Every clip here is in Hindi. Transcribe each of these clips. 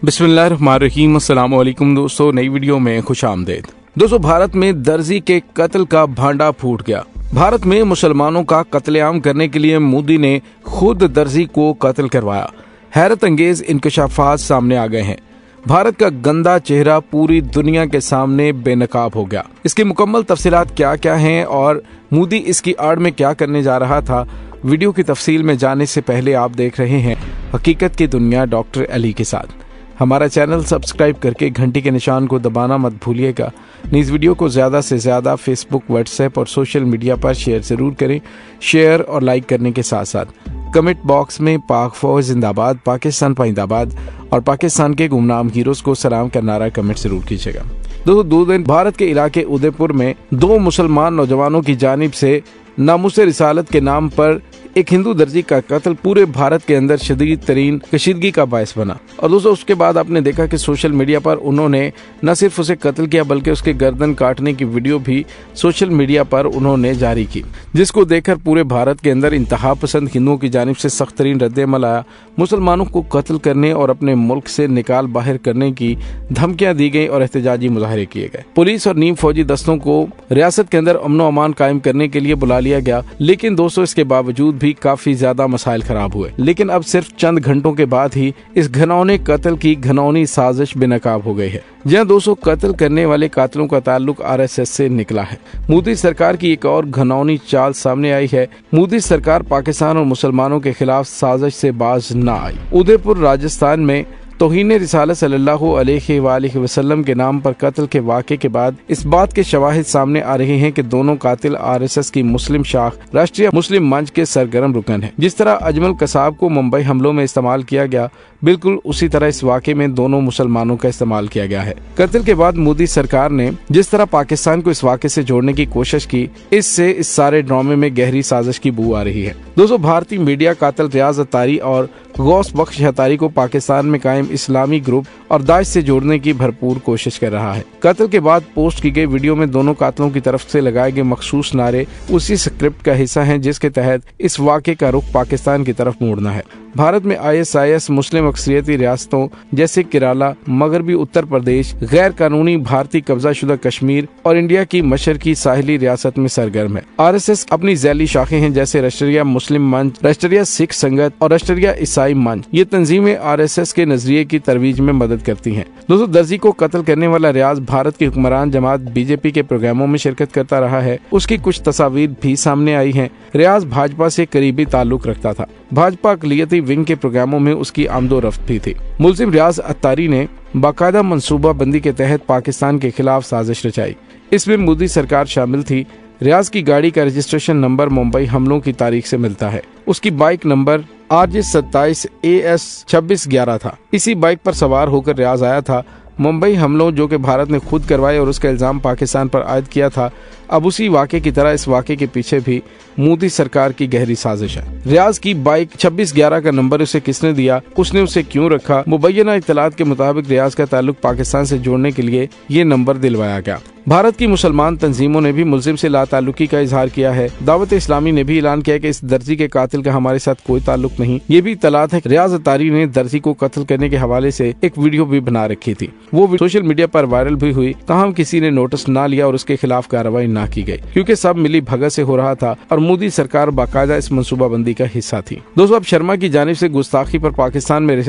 बिस्मिल्लाहिर्रहमानिर्रहीम। अस्सलाम वालेकुम दोस्तों, नई वीडियो में खुश आमदेद। दोस्तों, भारत में दर्जी के कत्ल का भांडा फूट गया। भारत में मुसलमानों का कत्लेआम करने के लिए मोदी ने खुद दर्जी को कत्ल करवाया। हैरत अंगेज इंकशाफात सामने आ गए हैं। भारत का गंदा चेहरा पूरी दुनिया के सामने बेनकाब हो गया। इसकी मुकम्मल तफसीलात क्या क्या हैं और मोदी इसकी आड़ में क्या करने जा रहा था, वीडियो की तफसील में जाने से पहले आप देख रहे हैं हकीकत की दुनिया डॉक्टर अली के साथ। हमारा चैनल सब्सक्राइब करके घंटी के निशान को दबाना मत भूलिएगा। इस वीडियो को ज़्यादा से ज़्यादा फेसबुक, व्हाट्सएप और सोशल मीडिया पर शेयर ज़रूर करें। शेयर और लाइक करने के साथ साथ कमेंट बॉक्स में पाक फौज जिंदाबाद, पाकिस्तान पाइंदाबाद और पाकिस्तान के गुमनाम हीरोज को सलाम का नारा कमेंट जरूर कीजिएगा। दोस्तों, 2 दिन भारत के इलाके उदयपुर में 2 मुसलमान नौजवानों की जानिब से नामुसे रिसालत के नाम पर एक हिंदू दर्जी का कत्ल पूरे भारत के अंदर शदीद तरीन कशीदगी का बायस बना। और दोस्तों, उसके बाद आपने देखा कि सोशल मीडिया पर उन्होंने न सिर्फ उसे कत्ल किया बल्कि उसके गर्दन काटने की वीडियो भी सोशल मीडिया पर उन्होंने जारी की, जिसको देखकर पूरे भारत के अंदर इंतहा पसंद हिंदुओं की जानिब से सख्त तरीन रद्द-ए-अमल आया। मुसलमानों को कत्ल करने और अपने मुल्क से निकाल बाहर करने की धमकियां दी गई और एहतजाजी मुजाहरे किए गए। पुलिस और नीम फौजी दस्तों को रियासत के अंदर अमनो अमान कायम करने के लिए बुला लिया गया, लेकिन दोस्तों इसके बावजूद भी काफी ज्यादा मसाइल खराब हुए। लेकिन अब सिर्फ चंद घंटों के बाद ही इस घनौने कत्ल की घनौनी साजिश बेनकाब हो गई है। जहां 200 कत्ल करने वाले कातिलों का ताल्लुक आरएसएस से निकला है। मोदी सरकार की एक और घनौनी चाल सामने आई है। मोदी सरकार पाकिस्तान और मुसलमानों के खिलाफ साजिश से बाज न आई। उदयपुर राजस्थान में तौहीन रिसालत सल्लल्लाहु अलैहि वसल्लम के नाम पर कत्ल के वाक़े के बाद इस बात के शवाहिद सामने आ रहे हैं कि दोनों कातिल आरएसएस की मुस्लिम शाख राष्ट्रीय मुस्लिम मंच के सरगर्म रुकन हैं। जिस तरह अजमल कसाब को मुंबई हमलों में इस्तेमाल किया गया, बिल्कुल उसी तरह इस वाक़े में दोनों मुसलमानों का इस्तेमाल किया गया है। कत्ल के बाद मोदी सरकार ने जिस तरह पाकिस्तान को इस वाक़े से जोड़ने की कोशिश की, इससे इस सारे ड्रामे में गहरी साजिश की बू आ रही है। दोस्तों, भारतीय मीडिया कातिल रियाज अत्तारी और गौस बख्श अत्तारी को पाकिस्तान में कायम इस्लामी ग्रुप और दाइश से जोड़ने की भरपूर कोशिश कर रहा है। कत्ल के बाद पोस्ट की गई वीडियो में दोनों कातिलों की तरफ से लगाए गए मखसूस नारे उसी स्क्रिप्ट का हिस्सा हैं, जिसके तहत इस वाक़े का रुख पाकिस्तान की तरफ मोड़ना है। भारत में ISIS मुस्लिम अक्सरियती रियासतों जैसे केरला, मगरबी उत्तर प्रदेश, गैर कानूनी भारतीय कब्जा शुदा कश्मीर और इंडिया की मशरकी साहिली रियासत में सरगर्म है। RSS अपनी झैली शाखें हैं जैसे राष्ट्रीय मुस्लिम मंच, राष्ट्रीय सिख संगत और राष्ट्रीय ईसाई मंच। ये तंजीमें RSS के नजरिए की तरवीज में मदद करती हैं। दोस्तों, दर्जी को कत्ल करने वाला रियाज भारत की हुक्मरान जमात BJP के प्रोग्रामों में शिरकत करता रहा है। उसकी कुछ तस्वीर भी सामने आई हैं। रियाज भाजपा से करीबी ताल्लुक रखता था। भाजपा अक़लियती विंग के प्रोग्रामों में उसकी आमदोरफ्त भी थी। मुल्जिम रियाज अत्तारी ने बाकायदा मंसूबा बंदी के तहत पाकिस्तान के खिलाफ साजिश रचाई। इसमें मोदी सरकार शामिल थी। रियाज की गाड़ी का रजिस्ट्रेशन नंबर मुंबई हमलों की तारीख से मिलता है। उसकी बाइक नंबर RJ27 AS 2611 था। इसी बाइक पर सवार होकर रियाज आया था। मुंबई हमलों जो कि भारत ने खुद करवाए और उसका इल्जाम पाकिस्तान पर आयद किया था, अब उसी वाक़े की तरह इस वाक़े के पीछे भी मोदी सरकार की गहरी साजिश है। रियाज की बाइक 2611 का नंबर उसे किसने दिया, उसने उसे क्यों रखा? मुबैना इत्तलात के मुताबिक रियाज का ताल्लुक पाकिस्तान से जोड़ने के लिए ये नंबर दिलवाया गया। भारत की मुसलमान तंजीमों ने भी मुल्जिम से लाताल्लुकी का इजहार किया है। दावत इस्लामी ने भी ऐलान किया कि इस दर्जी के कातिल का हमारे साथ कोई ताल्लुक नहीं। ये भी इत्तलात है। रियाज अत्तारी ने दर्जी को कत्ल करने के हवाले से एक वीडियो भी बना रखी थी। वो सोशल मीडिया पर वायरल भी हुई, ताहम किसी ने नोटिस न लिया और उसके खिलाफ कार्रवाई न की गई, क्योंकि सब मिली भगत से हो रहा था और मोदी सरकार बाकायदा इस मनसूबाबंदी का हिस्सा थी। दोस्तों, अब शर्मा की जानिब से गुस्ताखी पर पाकिस्तान में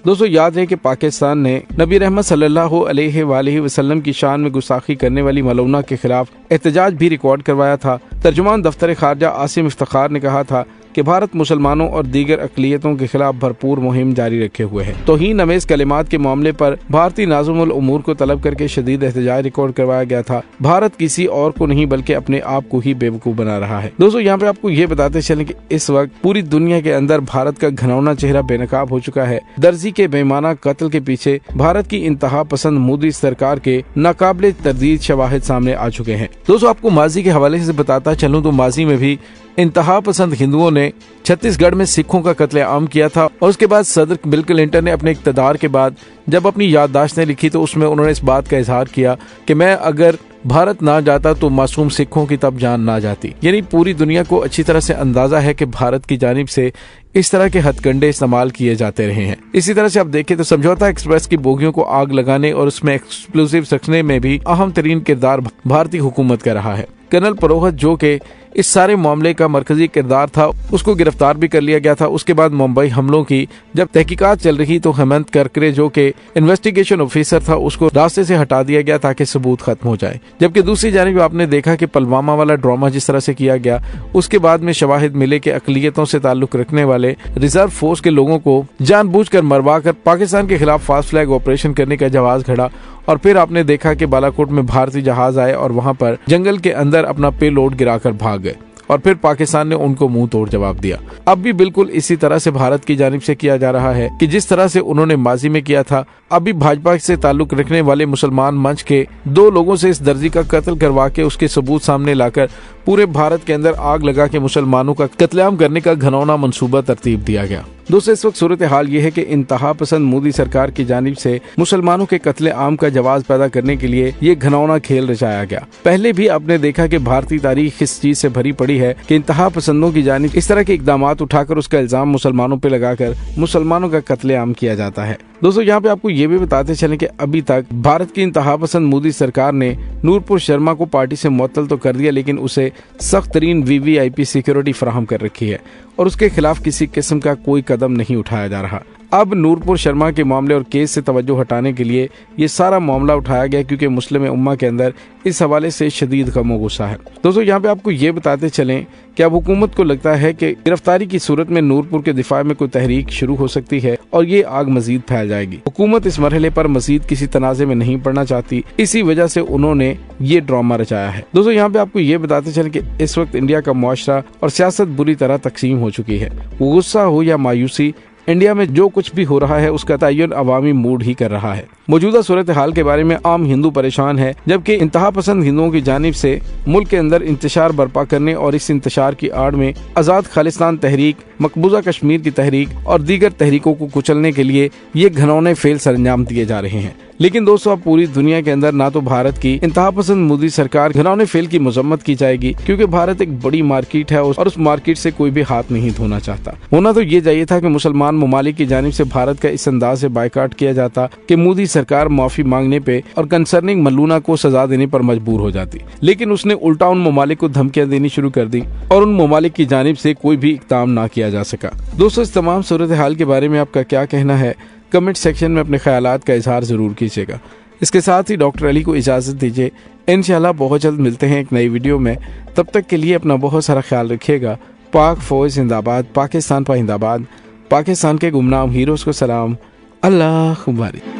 दोस्तों, याद है कि पाकिस्तान ने नबी रहमत सल्लल्लाहु अलैहि वसल्लम की शान में गुस्ताखी करने वाली मलौना के खिलाफ एहतजाज भी रिकॉर्ड करवाया था। तर्जुमान दफ्तर खारजा आसिम इफ्तिखार ने कहा था कि भारत मुसलमानों और दीगर अक़लियतों के खिलाफ भरपूर मुहिम जारी रखे हुए है। तौहीन अमेज़ कलिमात के मामले पर भारतीय नाज़िमुल उमूर को तलब करके शदीद एहतजाज रिकॉर्ड करवाया गया था। भारत किसी और को नहीं बल्कि अपने आप को ही बेवकूफ बना रहा है। दोस्तों, यहाँ पे आपको ये बताते चलें कि इस वक्त पूरी दुनिया के अंदर भारत का घनौना चेहरा बेनकाब हो चुका है। दर्जी के बेईमाना कत्ल के पीछे भारत की इंतहा पसंद मोदी सरकार के नाकाबिले तरदीद शवाहिद सामने आ चुके हैं। दोस्तों, आपको माजी के हवाले से बताता चलूं तो माजी में भी इंतहा पसंद हिंदुओं ने छत्तीसगढ़ में सिखों का कत्लेआम किया था और उसके बाद सदर बिल क्लिंटन ने अपने इक़्तिदार के बाद जब अपनी याददाश्तें लिखी तो उसमें उन्होंने इस बात का इजहार किया कि मैं अगर भारत ना जाता तो मासूम सिखों की तब जान ना जाती। यानी पूरी दुनिया को अच्छी तरह से अंदाजा है कि भारत की जानिब से इस तरह के हथकंडे इस्तेमाल किए जाते रहे हैं। इसी तरह से आप देखें तो समझौता एक्सप्रेस की बोगियों को आग लगाने और उसमें एक्सप्लोजिव रखने में भी अहम तरीन किरदार भारतीय हुकूमत का रहा है। कर्नल परोहत जो कि इस सारे मामले का मरकजी किरदार था, उसको गिरफ्तार भी कर लिया गया था। उसके बाद मुंबई हमलों की जब तहकीकात चल रही तो हेमंत करकरे जो कि इन्वेस्टिगेशन ऑफिसर था, उसको रास्ते से हटा दिया गया ताकि सबूत खत्म हो जाए। जबकि दूसरी जानिब आपने देखा कि पुलवामा वाला ड्रामा जिस तरह से किया गया, उसके बाद में शवाहिद मिले कि अकलियतों से ताल्लुक रखने वाले रिजर्व फोर्स के लोगों को जानबूझकर मरवाकर पाकिस्तान के खिलाफ फास्ट फ्लैग ऑपरेशन करने का जवाब खड़ा। और फिर आपने देखा कि बालाकोट में भारतीय जहाज आए और वहां पर जंगल के अंदर अपना पेलोड गिराकर भाग गए और फिर पाकिस्तान ने उनको मुंह तोड़ जवाब दिया। अब भी बिल्कुल इसी तरह से भारत की जानिब से किया जा रहा है कि जिस तरह से उन्होंने माजी में किया था। अभी भाजपा से ताल्लुक रखने वाले मुसलमान मंच के 2 लोगों से इस दर्जी का कत्ल करवा के उसके सबूत सामने लाकर पूरे भारत के अंदर आग लगा के मुसलमानों का कत्लेआम करने का घनौना मंसूबा तरतीब दिया गया। दोस्तों, इस वक्त सूरत हाल ये है कि इंतहा पसंद मोदी सरकार की जानिब से मुसलमानों के कत्ले आम का जवाब पैदा करने के लिए ये घनौना खेल रचाया गया। पहले भी आपने देखा कि भारतीय तारीख इस चीज से भरी पड़ी है कि इंतहा पसंदों की जानिब इस तरह के इकदाम उठाकर उसका इल्जाम मुसलमानों पे लगाकर मुसलमानों का कत्लेआम किया जाता है। दोस्तों, यहाँ पे आपको ये भी बताते चलें कि अभी तक भारत की इंतहा पसंद मोदी सरकार ने नूरपुर शर्मा को पार्टी से मुअत्तल तो कर दिया, लेकिन उसे सख्त तरीन VVIP सिक्योरिटी फराहम कर रखी है और उसके खिलाफ किसी किस्म का कोई कदम नहीं उठाया जा रहा। अब नूरपुर शर्मा के मामले और केस से तवज्जो हटाने के लिए ये सारा मामला उठाया गया क्योंकि मुस्लिम उम्मा के अंदर इस हवाले से शदीद गम और गुस्सा है। दोस्तों, यहाँ पे आपको ये बताते चलें कि अब हुकूमत को लगता है कि गिरफ्तारी की सूरत में नूरपुर के दिफा में कोई तहरीक शुरू हो सकती है और ये आग मजीद फैल जाएगी। हुकूमत इस मरहले पर मजीद किसी तनाज़े में नहीं पड़ना चाहती, इसी वजह से उन्होंने ये ड्रामा रचाया है। दोस्तों, यहाँ पे आपको ये बताते चलें कि इस वक्त इंडिया का मुआशरा और सियासत बुरी तरह तकसीम हो चुकी है। गुस्सा हो या मायूसी, इंडिया में जो कुछ भी हो रहा है उसका तयन अवामी मूड ही कर रहा है। मौजूदा सूरत हाल के बारे में आम हिंदू परेशान है, जबकि इंतहा पसंद हिंदुओं की जानिब से मुल्क के अंदर इंतशार बर्पा करने और इस इंतशार की आड़ में आज़ाद खालिस्तान तहरीक, मकबूजा कश्मीर की तहरीक और दीगर तहरीकों को कुचलने के लिए ये घनौने फेल सरंजाम दिए जा रहे हैं। लेकिन दोस्तों, अब पूरी दुनिया के अंदर ना तो भारत की इंतहा पसंद मोदी सरकार घनौने फेल की मजम्मत की जाएगी क्योंकि भारत एक बड़ी मार्केट है और उस मार्केट से कोई भी हाथ नहीं धोना चाहता। होना तो ये चाहिए था कि मुसलमान ममालिक की जानिब से भारत का इस अंदाज से बायकाट किया जाता कि मोदी सरकार माफी मांगने पे और कंसर्निंग मल्लूना को सजा देने पर मजबूर हो जाती, लेकिन उसने उल्टा उन ममालिक को धमकियां देनी शुरू कर दी और उन ममालिक की जानिब से कोई भी इक़दाम ना किया जा सका। दोस्तों, इस तमाम सूरत हाल के बारे में आपका क्या कहना है? कमेंट सेक्शन में अपने ख्यालात का इजहार जरूर कीजिएगा। इसके साथ ही डॉक्टर अली को इजाजत दीजिए। इंशाल्लाह बहुत जल्द मिलते हैं एक नई वीडियो में। तब तक के लिए अपना बहुत सारा ख्याल रखिएगा। पाक फौज जिंदाबाद, पाकिस्तान पाइंदाबाद, पाकिस्तान के गुमनाम हीरोज को सलाम। अल्लाह खुबारी।